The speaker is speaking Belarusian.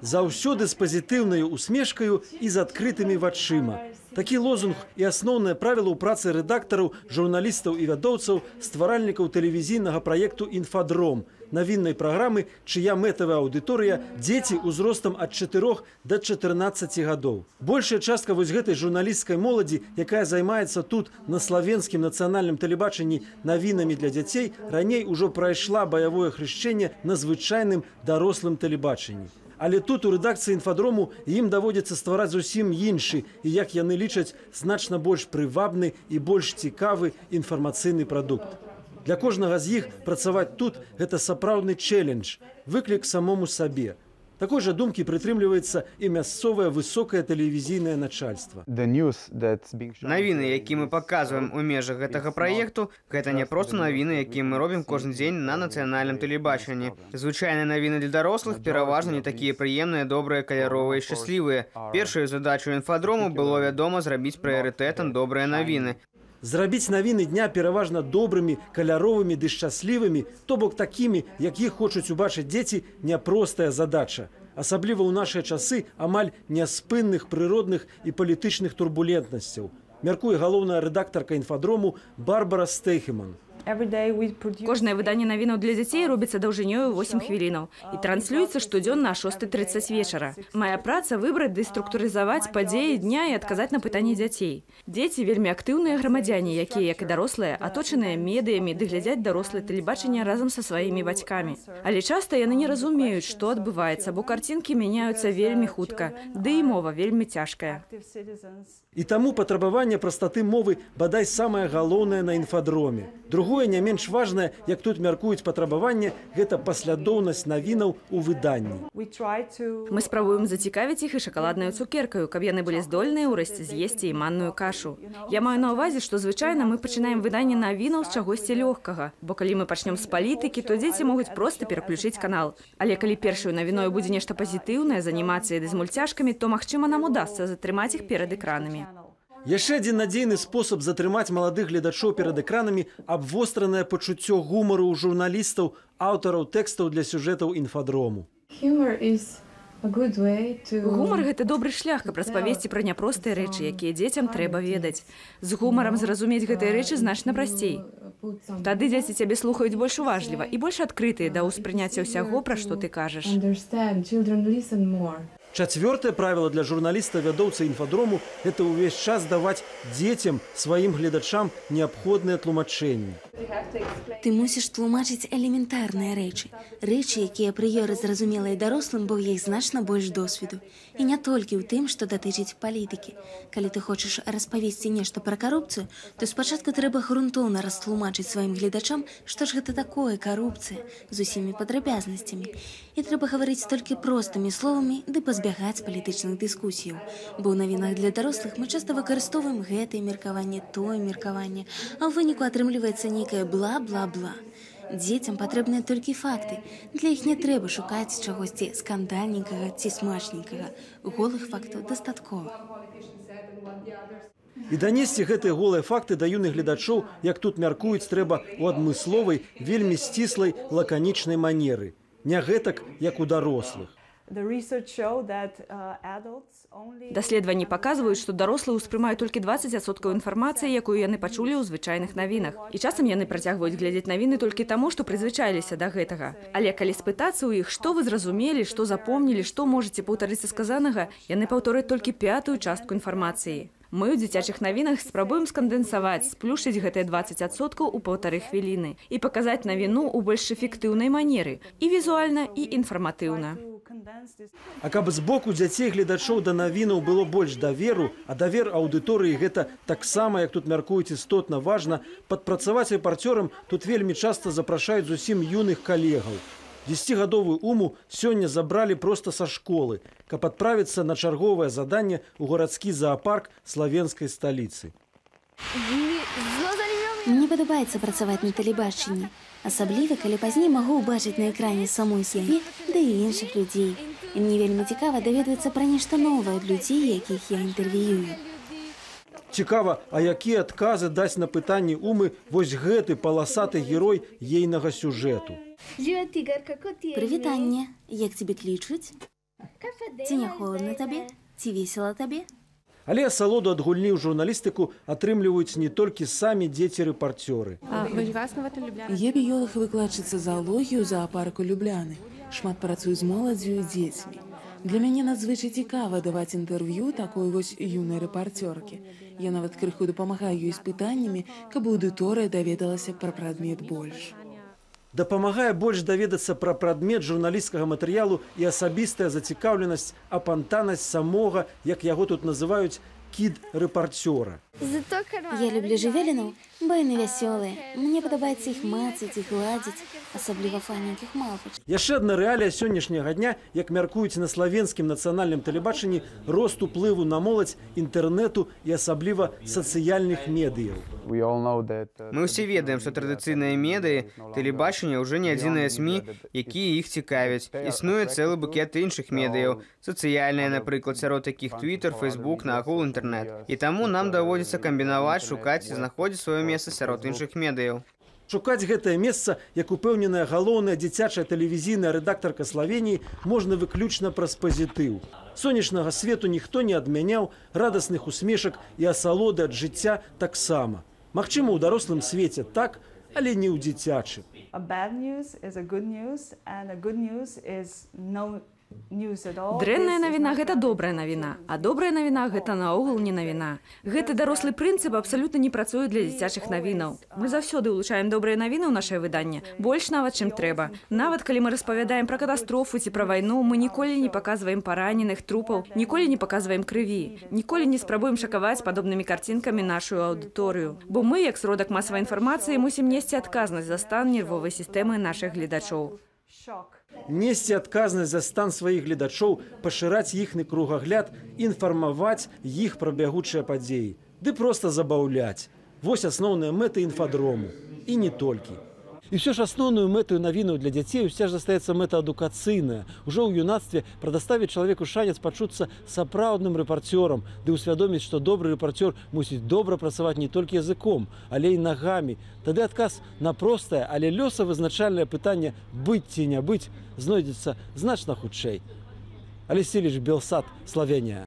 заўсёды з пазітыўнай усмешкаю і з адкрытымі вачыма. Такі лозунг і асноўнае правіла ў працы рэдактараў, журналістаў і вядоўцаў, стваральнікаў тэлевізійнага праекту «Інфадром», навіннай праграмы, чыя мэтавая аўдыторыя – дзеці ўзростам ад 4 да 14 гадоў. Большая частка вось гэтай журналісцкай моладзі, якая займаецца тут на славенскім нацыянальным тэлебачанні навінамі для дзяцей, раней ужо прайшла баявое хрышчэнне на звычайным дарослым тэлебачанні. Але тут у рэдакцыі «Інфадрому» ім даводзіцца ствараць зусім іншы і, як яны лічаць, значна больш прывабны і больш цікавы інфармацыйны прадукт. Для кожнага з іх працаваць тут – гэта сапраўдны чэлендж, выклік самому сабе. Такой жа думкі прытрымліваецца і мясцовае высокае тэлевізійнае начальства. Навіны, якія мы паказваем у межах гэтага праекту, гэта не проста навіны, якія мы робім кожны дзень на нацыянальным тэлебачанні. Звычайныя навіны для дарослых пераважна не такія прыемныя, добрыя, каляровыя і шчаслівыя. Першаю задачу «Інфадрому» было, вядома, зрабіць прыярытэтам добрыя навіны. Зрабіць навіны дня пераважна добрымі, каляровымі ды шчаслівымі, то бок такімі, як іх хочуць убачыць дзеці, няпростая задача. Асабліва ў нашыя часы амаль няспынных прыродных і палітычных турбулентнасцяў. Мяркуе галоўная рэдактарка «Інфадрому» Барбара Стейхеман. Кожнае выданне навінаў для дзяцей робіцца даўжынёю 8 хвілінаў і транслюецца штодзённа о 6:30 вечара. Мая праца выбраць ды структурызаваць падзеі дня і адказаць на пытанні дзяцей. Дзеці вельмі актыўныя грамадзяне, якія, як і дарослыя, аточаныя медыямі ды глядзяць дарослае тэлебачанне разам са сваімі бацькамі. Але часта яны не разумеюць, што адбываецца, бо карцінкі мяняюцца вельмі хутка, ды і мова вельмі цяжкая. І таму патрабаванне прастаты мовы бадай самае галоўнае на «Інфадроме». Другое, не менш важнае, як тут мяркуюць патрабаванне, гэта паслядоўнасць навінаў у выданні. Мы спрабуем зацікавіць іх і шакаладнаю цукеркаю, каб яны былі здольныя ўрэшце з'есці і манную кашу. Я маю на ўвазе, што звычайна мы пачынаем выданне навінаў з чагосьці лёгкага, бо калі мы пачнем з палітыкі, то дзеці могуць проста пераключыць канал. Але калі першаю навіною будзе нешта пазітыўнае з анімацыяй ды з мульцяшкамі, то, магчыма, нам удасца затрымаць іх перад экранамі. Яшчэ адзін надзейны спосаб затрымаць маладых гледачоў перад экранамі – абвостранае пачуццё гумару ў журналістаў, аўтараў тэкстаў для сюжэтаў «Інфадрому». Гумар – гэта добры шлях, каб распавесці пра няпростыя рэчы, якія дзецям трэба ведаць. З гумарам зразумець гэтыя рэчы значна прасцей. Тады дзеці цябе слухаюць больш уважліва і больш адкрытыя да ўспрыняцця ўсяго, пра што ты кажаш. Чацвёртае правіла для журналіста-вядоўца «Інфадрому» – гэта ўвесь час даваць дзецям, сваім гледачам неабходныя тлумачэнні. Ты мусіш тлумачыць элементарныя рэчы. Рэчы, якія прыёры зразумелыя дарослым, бо ў іх значна больш досведу. І не толькі ў тым, што датычыць палітыкі. Калі ты хочаш распавесці нешта пра карупцыю, то спачатку трэба грунтоўна растлумачыць сваім гледачам, што ж гэта такое карупцыя, з усімі падрабязнасцямі. І трэба гаварыць толькі простымі словамі ды пазбягаць палітычных дыскусіяў. Бо ў навінах для дарослых мы часта выкарыстоўваем гэтае меркаванне, тое меркаванне, а ў выніку атрымліваецца нейкае бла-бла-бла. Дзецям патрэбныя толькі факты. Для іх не трэба шукаць чагосьці скандальненькага ці смачненькага. Голых фактаў дастаткова. І данесці гэтыя голыя факты да юных гледачоў, як тут мяркуюць, трэба ў адмысловай, вельмі сціслай, лаканічнай манеры. Не гэтак, як у дарослых. Даследаванні паказваюць, што дарослыя ўспрымаюць толькі 20% інфармацыі, якую яны пачулі ў звычайных навінах. І часам яны працягваюць глядзець навіны толькі таму, што прызвычаіліся да гэтага. Але калі спытацца ў іх, што вы зразумелі, што запомнілі, што можаце паўтарыцца сказанага, яны паўтораць толькі 5% частку інфармацыі. Мы ў дзіцячых навінах спрабуем скандэнсаваць, сплюшчыць гэтыя 20% у 1,5 хвіліны і паказаць навіну ў больш эфектыўнай манеры, і візуальна, і інфарматыўна. А каб з боку дзяцей гледачоў да навінаў было больш даверу, а давер аўдыторыі гэта таксама, як тут мяркуюць, істотна важна, падпрацаваць рэпарцёрам тут вельмі часта запрашаюць зусім юных калегаў. 10гадовую Уму сёння забралі проста са школы, каб адправіцца на чарговае заданне ў гарадскі зоапарк славенскай сталіцы. Мне падабаецца працаваць на тэлебачанні. Асабліва, калі пазней магу ўбачыць на экране самой сябе, да і іншых людзей. І мне вельмі цікава даведацца пра нешта новае ад людзей, якіх я інтэрв'юю. Цікава, а якія адказы дасць на пытанні Умы вось гэты паласаты герой ейнага сюжэту. Прывітанне, як цябе клічуць? Ці не холодно табе? Ці весела табе? Але асалоду ад гульні ў журналістыку атрымліваюць не толькі самі дзеці-рэпарцёры. Я біёлог і выкладчыца заалогію ў зоапарку Любляны. Шмат працую з моладдзю і дзецьмі. Для мяне надзвычай цікава даваць інтэрв'ю такой вось юнай рэпарцёркі. Я нават крыху дапамагаю ёй з пытаннямі, каб аўдыторыя даведалася пра прадмет больш. Дапамагае больш даведацца пра прадмет журналісцкага матэрыялу і асабістая зацікаўленасць, апантанасць самога, як яго тут называюць, кід-рэпарцёра. Я люблю жывёлінаў, бо яны вясёлыя. Мне падабаецца іх мацаць і гладзіць, асабліва файненькіх малпачак. Яшчэ адна рэалія сённяшняга дня, як мяркуюць на славенскім нацыянальным тэлебачанні, рост уплыву на моладзь, інтэрнэту і асабліва сацыяльных медыяў. Мы ўсе ведаем, што традыцыйныя медыі, тэлебачанне ўжо не адзіныя СМІ, якія іх цікавяць. Існуе цэлы букет іншых медыяў, сацыяльныя, напрыклад, сярод якіх Twitter, Facebook, наагул інтэрнэт. І таму нам даводзіцца камбінаваць, шукаць і знаходзіць сваё месца сярод іншых медыяў. Шукаць гэтае месца, як упэўненая галоўная дзіцячая тэлевізійная рэдактарка Славеніі, можна выключна праз пазітыў. Сонечнага свету ніхто не адмяняў, радасных усмешак і асалоды ад жыцця таксама. Магчыма, у дарослым свеце так, але не ў дзіцячым. Дрэнная навіна – гэта добрая навіна, а добрая навіна – гэта наогул не навіна. Гэты дарослы прынцып абсалютна не працуе для дзіцячых навінаў. Мы заўсёды ўлучаем добрыя навіны ў нашае выданне, больш нават, чым трэба. Нават калі мы распавядаем пра катастрофу ці пра вайну, мы ніколі не паказваем параненых, трупаў, ніколі не паказваем крыві, ніколі не спрабуем шакаваць падобнымі карцінкамі нашу аўдыторыю. Бо мы, як сродак масавай інфармацыі, мусім несці адказнасць за стан нервовай сістэмы нашых гледачоў. Несці адказнасць за стан сваіх гледачоў, пашыраць іхны кругагляд, інфармаваць іх пра бягучыя падзеі. Ды проста забаўляць. Вось асноўная мэта інфадрому. І не толькі. І ўсё ж асноўную мэтаю навінаў для дзяцей ўсё ж застаецца мэта адукацыйная. Ужо ў юнацтве прадаставіць чалавеку шанец пачуцца сапраўдным рэпарцёрам, ды ўсвядоміць, што добры рэпарцёр мусіць добра працаваць не толькі языком, але і нагамі. Тады адказ на простае, але лёсавызначальнае пытанне «быць ці не быць» знойдзецца значна хутчэй. Алексей Ильич Белсат, Словения.